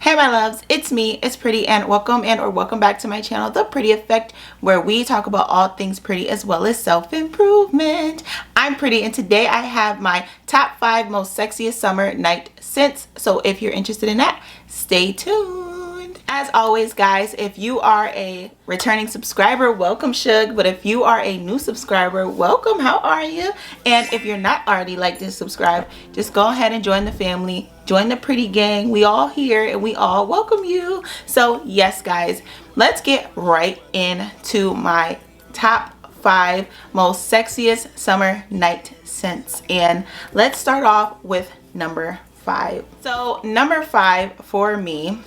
Hey my loves, it's me, it's Pretty, and welcome back to my channel, The Pretty Effect, where we talk about all things pretty as well as self-improvement. I'm Pretty, and today I have my top 5 most sexiest summer night scents. So if you're interested in that, stay tuned. As always, guys, if you are a returning subscriber, welcome, Shug. But if you are a new subscriber, welcome. How are you? And if you're not already liked and subscribed, just go ahead and join the family. Join the Pretty gang. We all here and we all welcome you. So yes, guys, let's get right into my top 5 most sexiest summer night scents. And let's start off with number 5. So number 5 for me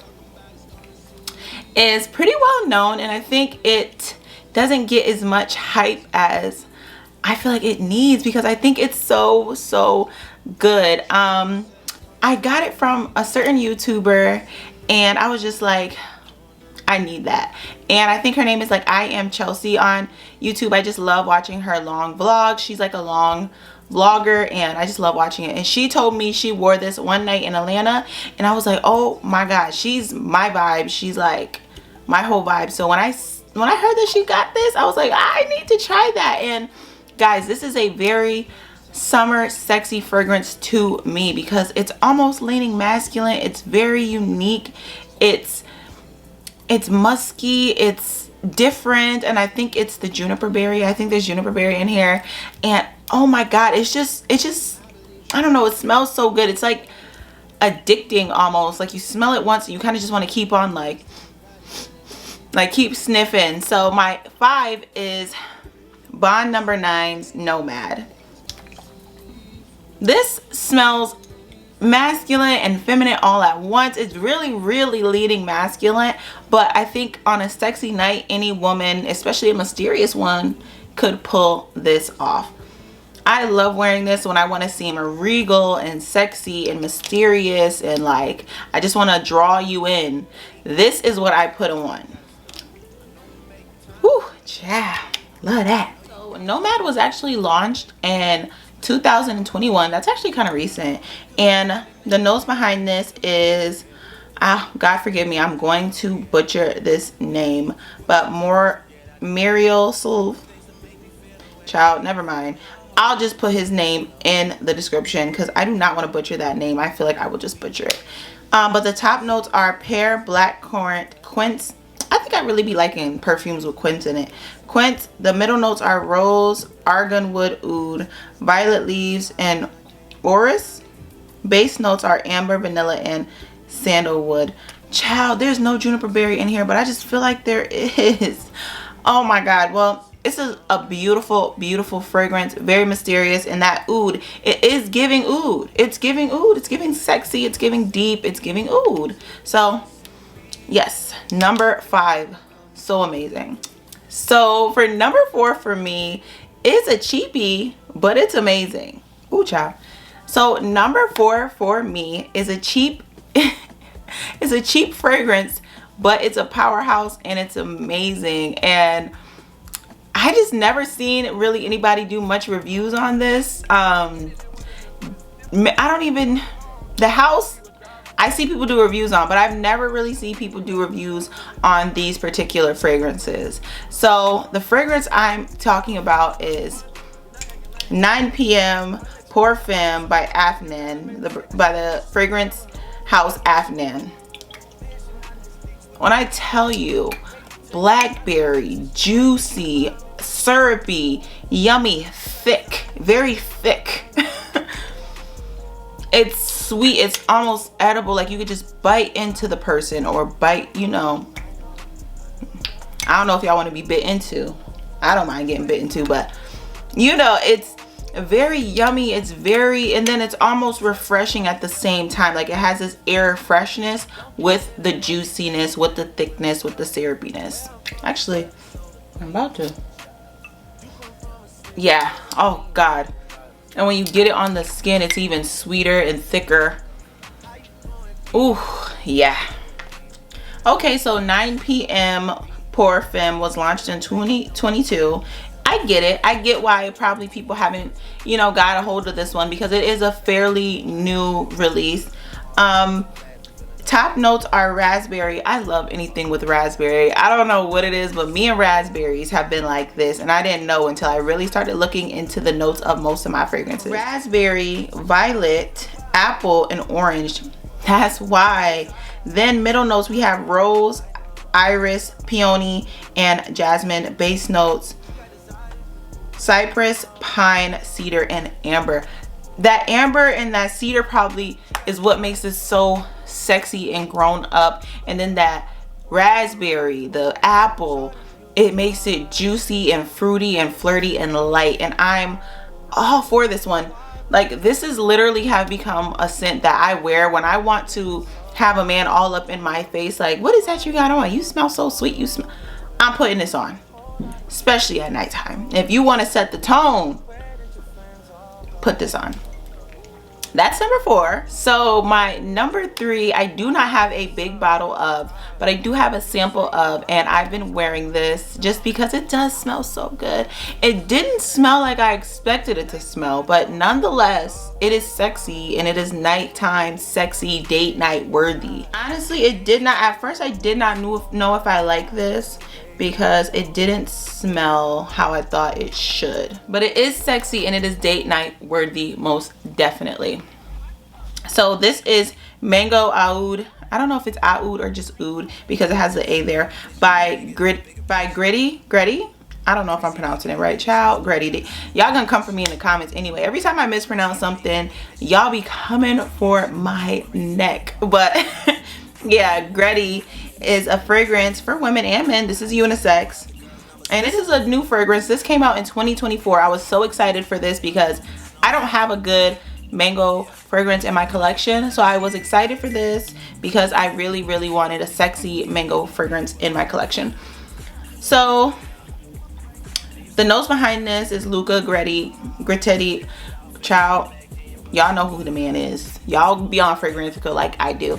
is pretty well known, and I think it doesn't get as much hype as I feel like it needs because I think it's so good. I got it from a certain YouTuber and I was just like, I need that. And I think her name is like I Am Chelsea on YouTube. I just love watching her long vlogs. She's like a long vlogger and I just love watching it. And she told me she wore this one night in Atlanta and I was like, oh my god, she's my vibe. She's like my whole vibe. So when I heard that she got this, I was like, I need to try that. And guys, this is a very summer sexy fragrance to me because it's almost leaning masculine. It's very unique. It's musky, it's different, and I think it's the juniper berry. I think there's juniper berry in here, and oh my god, it's just I don't know, it smells so good. It's like addicting almost. Like you smell it once and you kind of just want to keep on like keep sniffing. So my 5 is Bond number 9's Nomad. This smells masculine and feminine all at once. It's really leading masculine, but I think on a sexy night, any woman, especially a mysterious one, could pull this off. I love wearing this when I want to seem regal and sexy and mysterious and like I just want to draw you in. This is what I put on. Whew, child, love that. So Nomad was actually launched in 2021. That's actually kind of recent, and the notes behind this is god forgive me, I'm going to butcher this name, but Muriel child, never mind. I'll just put his name in the description because I do not want to butcher that name. I feel like I will just butcher it. But the top notes are pear, blackcurrant, quince. I think I really be liking perfumes with quince in it. Quince. The middle notes are rose, arganwood, oud, violet leaves, and orris. Base notes are amber, vanilla, and sandalwood. Child, there's no juniper berry in here, but I just feel like there is. Oh my god. Well, this is a beautiful fragrance, very mysterious, and that oud, it is giving oud. It's giving oud. It's giving sexy. It's giving deep. It's giving oud. So yes, number 5, so amazing. So for number 4 for me, it's a cheapie, but it's amazing. Ooh, child. So number 4 for me is a cheap it's a cheap fragrance, but it's a powerhouse and it's amazing. And I just never seen really anybody do much reviews on this. I don't even, the house I see people do reviews on, but I've never really seen people do reviews on these particular fragrances. So the fragrance I'm talking about is 9 PM Pour Femme by Afnan, by the fragrance house Afnan. When I tell you, blackberry, juicy, syrupy, yummy, thick, very thick. It's sweet. It's almost edible. Like you could just bite into the person or bite, you know. I don't know if y'all want to be bit into. I don't mind getting bit into, but you know, it's very yummy. It's very, and then it's almost refreshing at the same time. Like it has this air freshness with the juiciness, with the thickness, with the syrupiness. Actually, I'm about to. Yeah. Oh god. And when you get it on the skin, it's even sweeter and thicker. Ooh, yeah. Okay, so 9 PM Pour Femme was launched in 2022. I get it. I get why probably people haven't, you know, got a hold of this one because it is a fairly new release. Top notes are raspberry. I love anything with raspberry. I don't know what it is, but me and raspberries have been like this, and I didn't know until I really started looking into the notes of most of my fragrances. Raspberry, violet, apple, and orange. That's why. Then middle notes, we have rose, iris, peony, and jasmine. Base notes, cypress, pine, cedar, and amber. That amber and that cedar probably is what makes this so sexy and grown up. And then that raspberry, the apple, it makes it juicy and fruity and flirty and light. And I'm all for this one. Like, this is literally have become a scent that I wear when I want to have a man all up in my face. Like, what is that you got on? You smell so sweet. You smell. I'm putting this on, especially at nighttime. If you want to set the tone, put this on. That's number 4. So my number 3, I do not have a big bottle of, but I do have a sample of, and I've been wearing this just because it does smell so good. It didn't smell like I expected it to smell, but nonetheless, it is sexy, and it is nighttime sexy, date night worthy. Honestly, it did not, at first I did not know if I like this, because it didn't smell how I thought it should. But it is sexy and it is date night worthy, most definitely. So this is Mango AOUD. I don't know if it's AOUD or just oud because it has the A there. By Gritty. I don't know if I'm pronouncing it right, child. Gritty. Y'all gonna come for me in the comments anyway. Every time I mispronounce something, y'all be coming for my neck. But yeah, Gritty is a fragrance for women and men. This is unisex, and this is a new fragrance. This came out in 2024. I was so excited for this because I don't have a good mango fragrance in my collection, so I was excited for this because I really wanted a sexy mango fragrance in my collection. So the notes behind this is Luca Grittetti. Child, y'all know who the man is. Y'all be on fragrance like I do.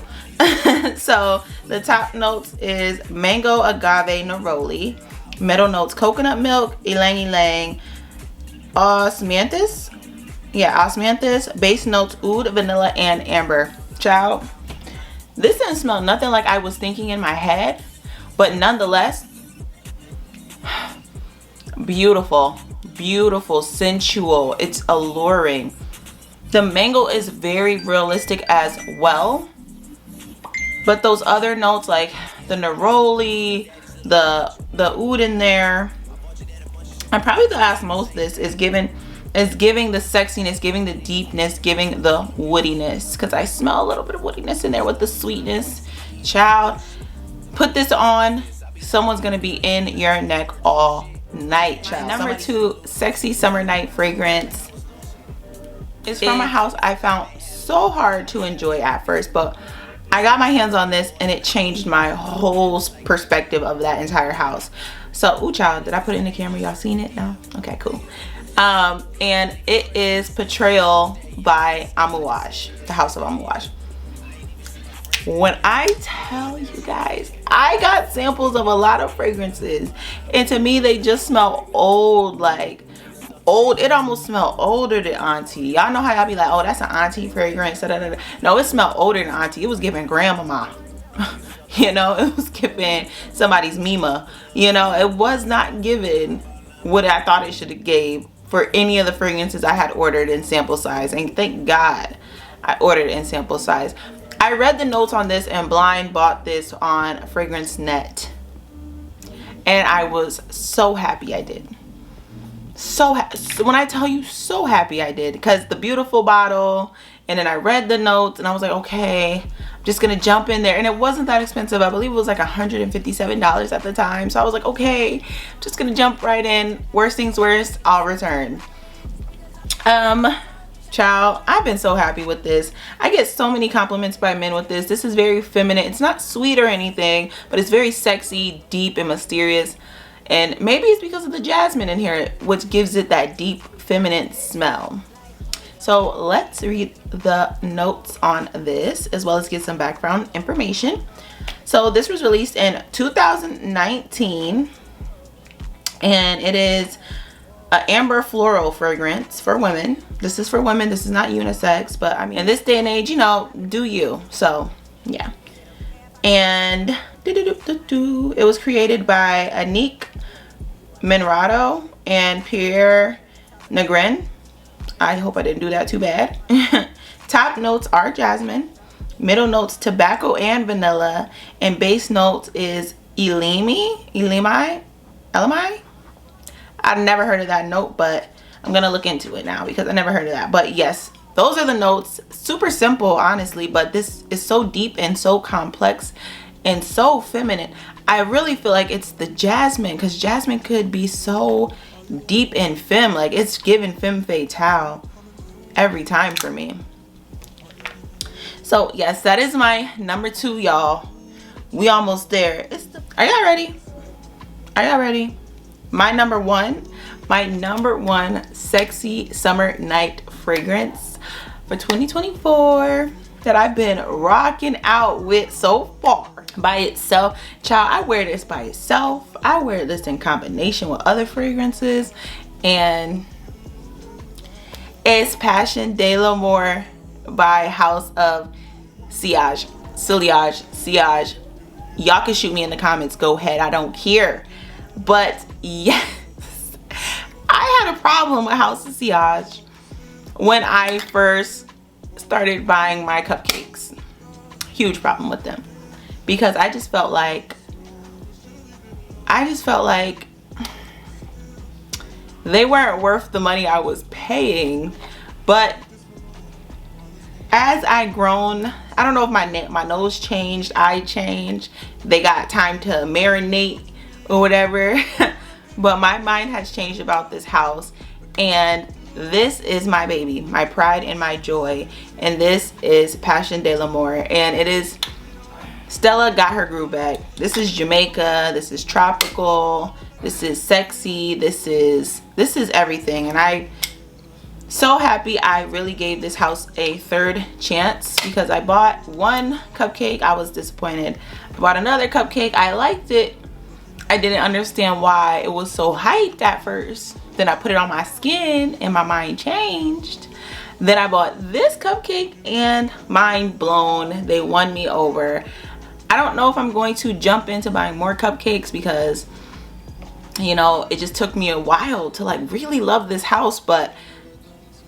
So the top notes is mango, agave, neroli. Middle notes, coconut milk, ylang ylang, osmanthus. Yeah, osmanthus. Base notes, oud, vanilla, and amber. Child, this didn't smell nothing like I was thinking in my head, but nonetheless, beautiful, sensual. It's alluring. The mango is very realistic as well, but those other notes like the neroli, the oud in there, and probably the osmosis is giving the sexiness, giving the deepness, giving the woodiness, because I smell a little bit of woodiness in there with the sweetness. Child, put this on, someone's gonna be in your neck all night, child. Number 2 sexy summer night fragrance is from a house I found so hard to enjoy at first, but I got my hands on this and it changed my whole perspective of that entire house. So, ooh, child, did I put it in the camera? Y'all seen it? No? Okay, cool. And it is Portrayal by AMOUAGE, the house of AMOUAGE. When I tell you guys, I got samples of a lot of fragrances, and to me they just smell old, like old. It almost smelled older than auntie. Y'all know how y'all be like, oh, that's an auntie fragrance. No, it smelled older than auntie. It was giving grandmama. You know, it was giving somebody's Mima. You know, it was not giving what I thought it should have gave for any of the fragrances I had ordered in sample size. And thank God I ordered in sample size. I read the notes on this and blind bought this on Fragrance Net, and I was so happy I did. So when I tell you so happy I did, because the beautiful bottle, and then I read the notes and I was like, okay, I'm just gonna jump in there. And it wasn't that expensive. I believe it was like $157 at the time. So I was like, okay, I'm just gonna jump right in. Worst things worst, I'll return. Child, I've been so happy with this. I get so many compliments by men with this. This is very feminine. It's not sweet or anything, but it's very sexy, deep, and mysterious. And maybe it's because of the jasmine in here, which gives it that deep feminine smell. So let's read the notes on this as well as get some background information. So this was released in 2019, and it is an amber floral fragrance for women. This is for women. This is not unisex, but I mean, in this day and age, you know, do you. So yeah. And it was created by Anique Minrado and Pierre Negrin. I hope I didn't do that too bad. Top notes are jasmine, middle notes tobacco and vanilla, and base notes is elemi. I've never heard of that note, but I'm gonna look into it now because I never heard of that. But yes, those are the notes. Super simple, honestly, but this is so deep and so complex and so feminine. I really feel like it's the jasmine, because jasmine could be so deep and femme. Like, it's giving femme fatale every time for me. So yes, that is my number 2, y'all. We almost there. Are y'all ready? Are y'all ready? My number one sexy summer night fragrance for 2024 that I've been rocking out with so far. By itself, child, I wear this by itself. I wear this in combination with other fragrances, and it's Passion de l'Amour by House of Sillage. Y'all can shoot me in the comments, go ahead, I don't care. But yes, I had a problem with House of Sillage when I first started buying my cupcakes. Huge problem with them, because I just felt like they weren't worth the money I was paying. But as I grown, I don't know if my nose changed, I changed, they got time to marinate or whatever. But my mind has changed about this house, and this is my baby, my pride and my joy. And this is Passion de l'Amour, and it is Stella got her groove back. This is Jamaica, this is tropical, this is sexy, this is everything. And I'm so happy I really gave this house a third chance, because I bought one cupcake, I was disappointed. I bought another cupcake, I liked it. I didn't understand why it was so hyped at first. Then I put it on my skin and my mind changed. Then I bought this cupcake and mind blown. They won me over. I don't know if I'm going to jump into buying more cupcakes, because, you know, it just took me a while to like really love this house. But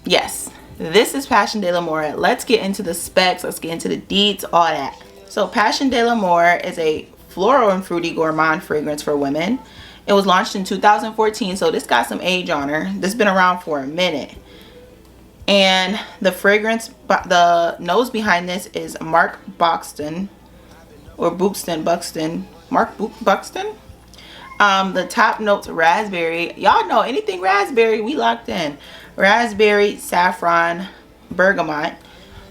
yes, this is Passion de l'Amour. Let's get into the specs, let's get into the deets, all that. So Passion de l'Amour is a floral and fruity gourmand fragrance for women. It was launched in 2014, so this got some age on her. This has been around for a minute. And the fragrance, the nose behind this is Mark Buxton, or Buxton, Mark Buxton. The top notes raspberry. Y'all know anything raspberry, we locked in. Raspberry, saffron, bergamot.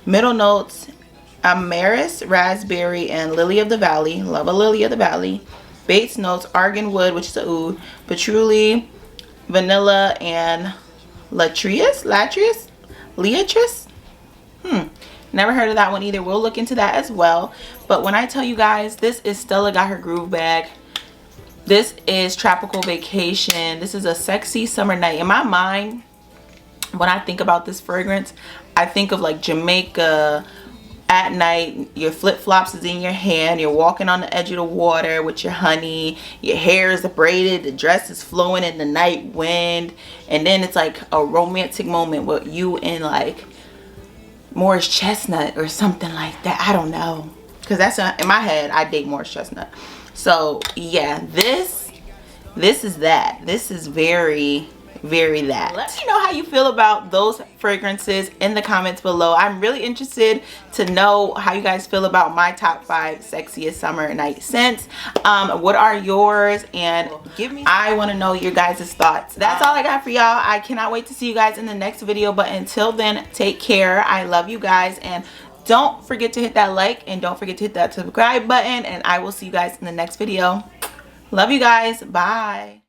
Middle notes Amaris, raspberry, and lily of the valley. Love a lily of the valley. Base notes argan wood, which is a oud, patchouli, vanilla, and latrice. Never heard of that one either. We'll look into that as well. But when I tell you guys, this is Stella got her groove bag. This is tropical vacation. This is a sexy summer night. In my mind, when I think about this fragrance, I think of like Jamaica at night. Your flip-flops is in your hand, you're walking on the edge of the water with your honey, your hair is braided, the dress is flowing in the night wind, and then it's like a romantic moment with you and like Morris Chestnut or something like that. I don't know, because that's in my head, I date Morris Chestnut. So yeah, this is that. This is very that. Let me know how you feel about those fragrances in the comments below. I'm really interested to know how you guys feel about my top 5 sexiest summer night scents. What are yours? And I want to know your guys' thoughts. That's all I got for y'all. I cannot wait to see you guys in the next video, but until then, take care. I love you guys, and don't forget to hit that like, and don't forget to hit that subscribe button, and I will see you guys in the next video. Love you guys. Bye.